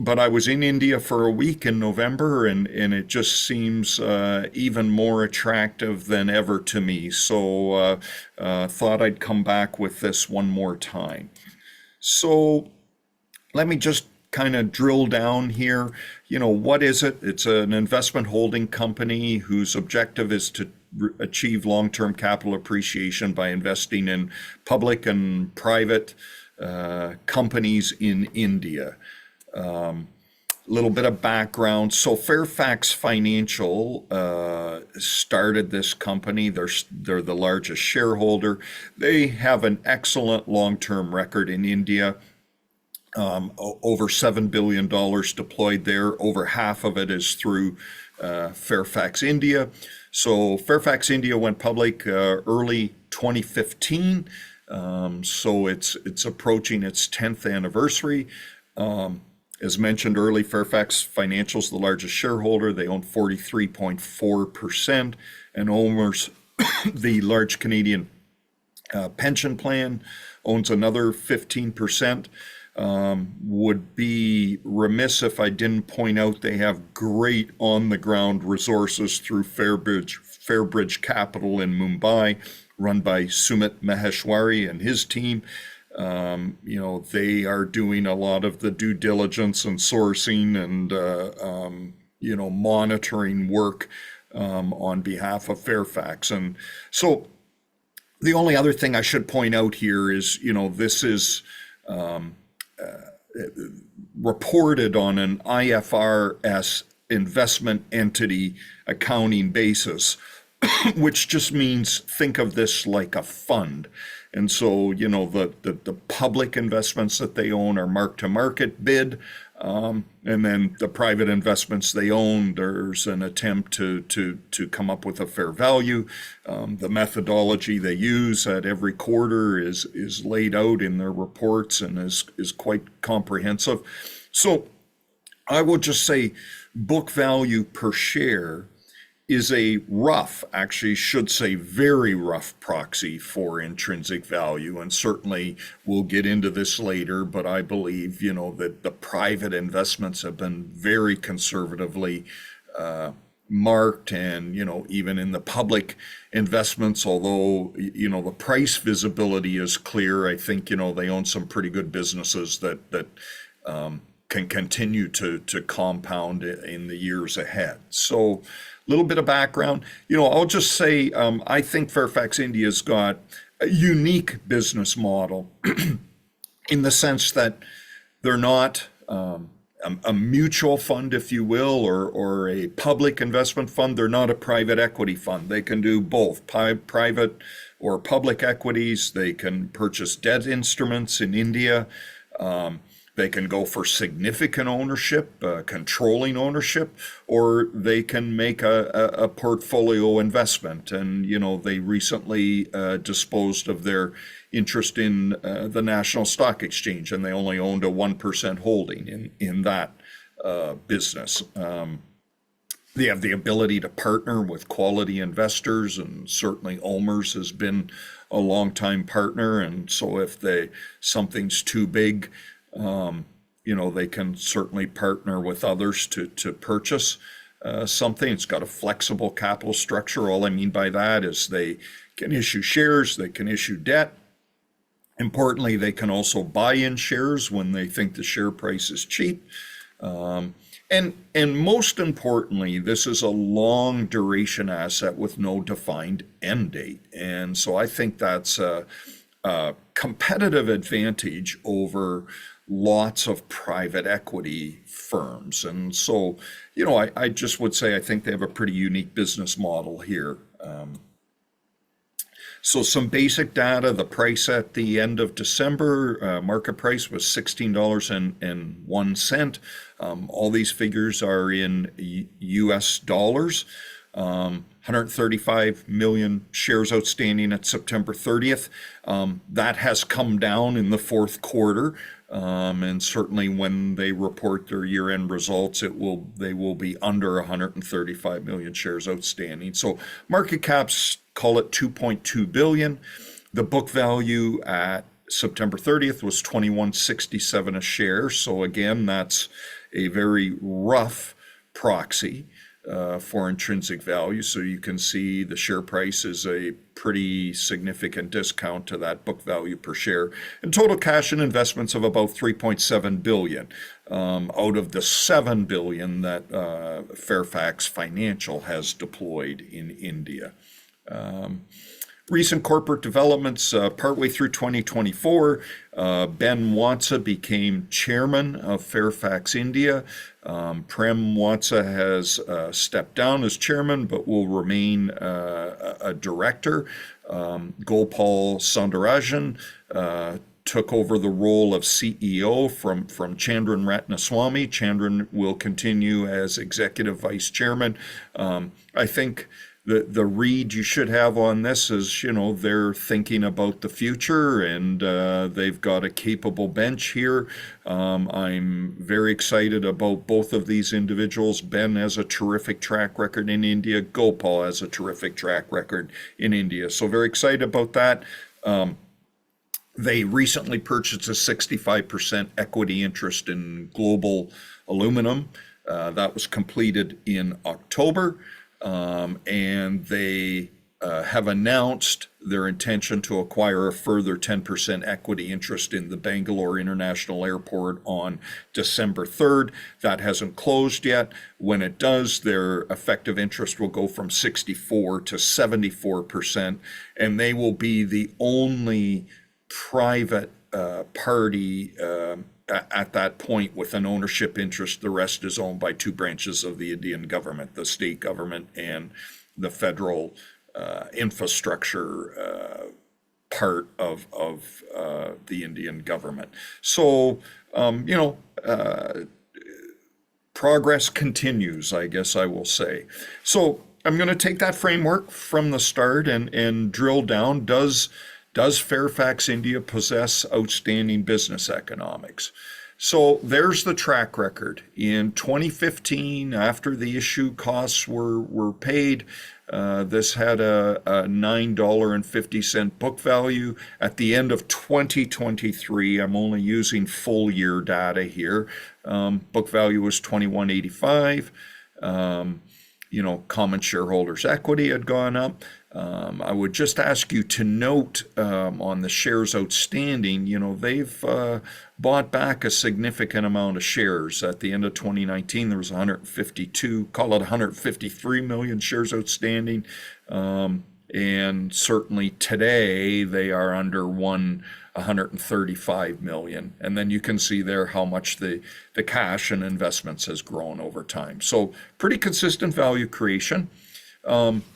but I was in India for a week in November, and it just seems even more attractive than ever to me. So thought I'd come back with this one more time. So let me just kind of drill down here. What is it? It's an investment holding company whose objective is to achieve long-term capital appreciation by investing in public and private companies in India. A little bit of background. So Fairfax Financial started this company. They're the largest shareholder. They have an excellent long-term record in India. Over $7 billion deployed there. Over half of it is through Fairfax India. So Fairfax India went public early 2015. So it's approaching its 10th anniversary. As mentioned early, Fairfax Financial is the largest shareholder. They own 43.4%, and OMERS, the large Canadian pension plan, owns another 15%. Would be remiss if I didn't point out they have great on-the-ground resources through Fairbridge Capital in Mumbai, run by Sumit Maheshwari and his team. They are doing a lot of the due diligence and sourcing and, monitoring work on behalf of Fairfax. And so the only other thing I should point out here is, this is reported on an IFRS investment entity accounting basis, which just means think of this like a fund. And so, the public investments that they own are mark-to-market bid, and then the private investments they own, there's an attempt to come up with a fair value. The methodology they use at every quarter is laid out in their reports and is quite comprehensive. So I will just say book value per share is a rough, actually should say very rough proxy for intrinsic value. And certainly we'll get into this later, but I believe, that the private investments have been very conservatively marked, and, even in the public investments, although, the price visibility is clear, I think, they own some pretty good businesses that can continue to compound in the years ahead. So a little bit of background, I'll just say I think Fairfax India's got a unique business model in the sense that they're not a mutual fund, if you will, or a public investment fund. They're not a private equity fund. They can do both private or public equities. They can purchase debt instruments in India. They can go for significant ownership, controlling ownership, or they can make a portfolio investment. And, they recently disposed of their interest in the National Stock Exchange, and they only owned a 1% holding in that business. They have the ability to partner with quality investors, and certainly OMERS has been a longtime partner. And so if something's too big, they can certainly partner with others to purchase something. It's got a flexible capital structure. All I mean by that is they can issue shares, they can issue debt. Importantly, they can also buy in shares when they think the share price is cheap. And most importantly, this is a long duration asset with no defined end date. And so I think that's a competitive advantage over lots of private equity firms. And so, I just would say I think they have a pretty unique business model here. So some basic data: the price at the end of December, market price was $16.01. All these figures are in US dollars. 135 million shares outstanding at September 30th. That has come down in the fourth quarter. And certainly when they report their year-end results, they will be under 135 million shares outstanding. So market caps, call it 2.2 billion. The book value at September 30th was 21.67 a share. So again, that's a very rough proxy for intrinsic value. So you can see the share price is a pretty significant discount to that book value per share. And total cash and investments of about 3.7 billion out of the 7 billion that Fairfax Financial has deployed in India. Recent corporate developments, partway through 2024, Ben Watsa became chairman of Fairfax India. Prem Watsa has stepped down as chairman, but will remain a director. Gopal Soundarajan took over the role of CEO from Chandran Ratnaswamy. Chandran will continue as executive vice chairman. I think the read you should have on this is, they're thinking about the future, and they've got a capable bench here. I'm very excited about both of these individuals. Ben has a terrific track record in India. Gopal has a terrific track record in India. So very excited about that. They recently purchased a 65% equity interest in Global Aluminum. That was completed in October. And they have announced their intention to acquire a further 10% equity interest in the Bangalore International Airport on December 3rd. That hasn't closed yet. When it does, their effective interest will go from 64 to 74%, and they will be the only private party at that point with an ownership interest. The rest is owned by two branches of the Indian government, the state government and the federal infrastructure part of the Indian government. So, progress continues, I guess I will say. So I'm going to take that framework from the start and drill down. Does Fairfax India possess outstanding business economics? So there's the track record. In 2015, after the issue costs were paid, this had a $9.50 book value. At the end of 2023, I'm only using full year data here, book value was $21.85. Common shareholders' equity had gone up. I would just ask you to note on the shares outstanding, they've bought back a significant amount of shares. At the end of 2019, there was 153 million shares outstanding. And certainly today, they are under 135 million. And then you can see there how much the cash and investments has grown over time. So pretty consistent value creation.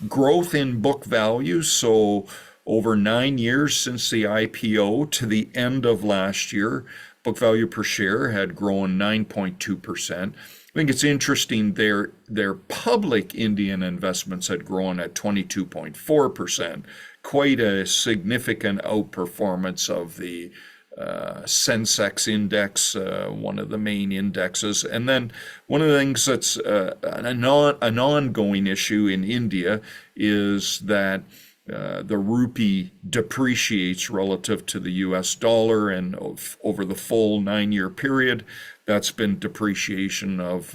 Growth in book value. So over 9 years since the IPO to the end of last year, book value per share had grown 9.2%. I think it's interesting their public Indian investments had grown at 22.4%, quite a significant outperformance of the Sensex index, one of the main indexes. And then one of the things that's an ongoing issue in India is that the rupee depreciates relative to the US dollar, and over the full 9-year period, that's been depreciation of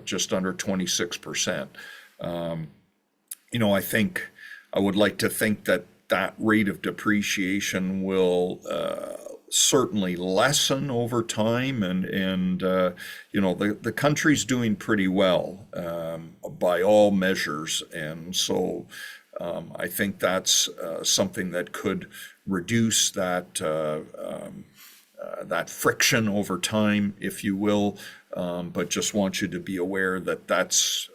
just under 26%. I would like to think that rate of depreciation will certainly lessen over time, and the country's doing pretty well by all measures, and so I think that's something that could reduce that friction over time, if you will. But just want you to be aware that that's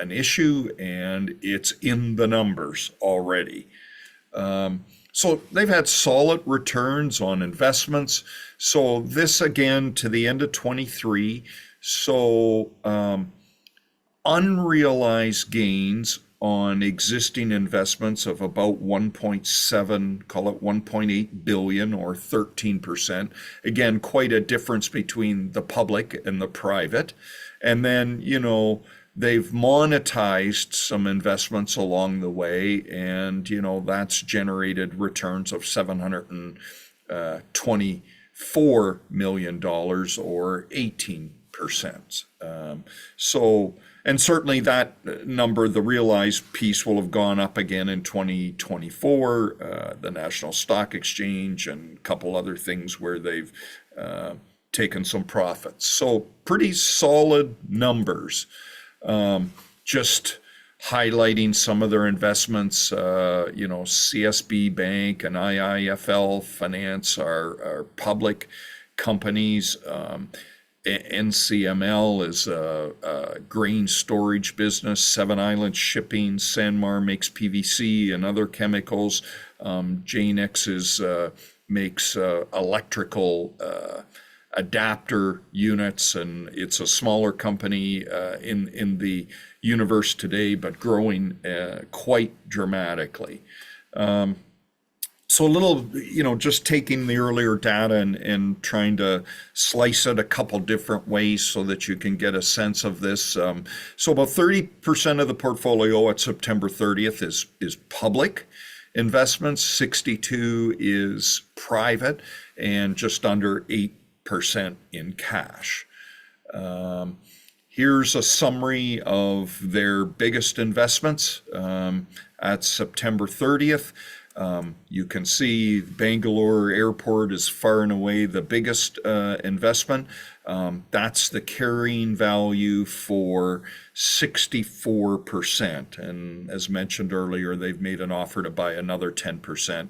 an issue, and it's in the numbers already. So they've had solid returns on investments. So this again to the end of 23. So unrealized gains on existing investments of about 1.7, call it 1.8 billion, or 13%. Again, quite a difference between the public and the private. And then, they've monetized some investments along the way, and, that's generated returns of $724 million, or 18%. 8%. So, and certainly that number, the realized piece, will have gone up again in 2024, the National Stock Exchange and a couple other things where they've taken some profits. So pretty solid numbers. Just highlighting some of their investments, CSB Bank and IIFL Finance are public companies. NCML is a grain storage business. Seven Islands Shipping, Sanmar makes PVC and other chemicals. Janex makes electrical adapter units, and it's a smaller company in the universe today, but growing quite dramatically. So a little, just taking the earlier data and trying to slice it a couple different ways so that you can get a sense of this. So about 30% of the portfolio at September 30th is public investments, 62 is private, and just under 8% in cash. Here's a summary of their biggest investments at September 30th. You can see Bangalore Airport is far and away the biggest investment. That's the carrying value for 64%. And as mentioned earlier, they've made an offer to buy another 10%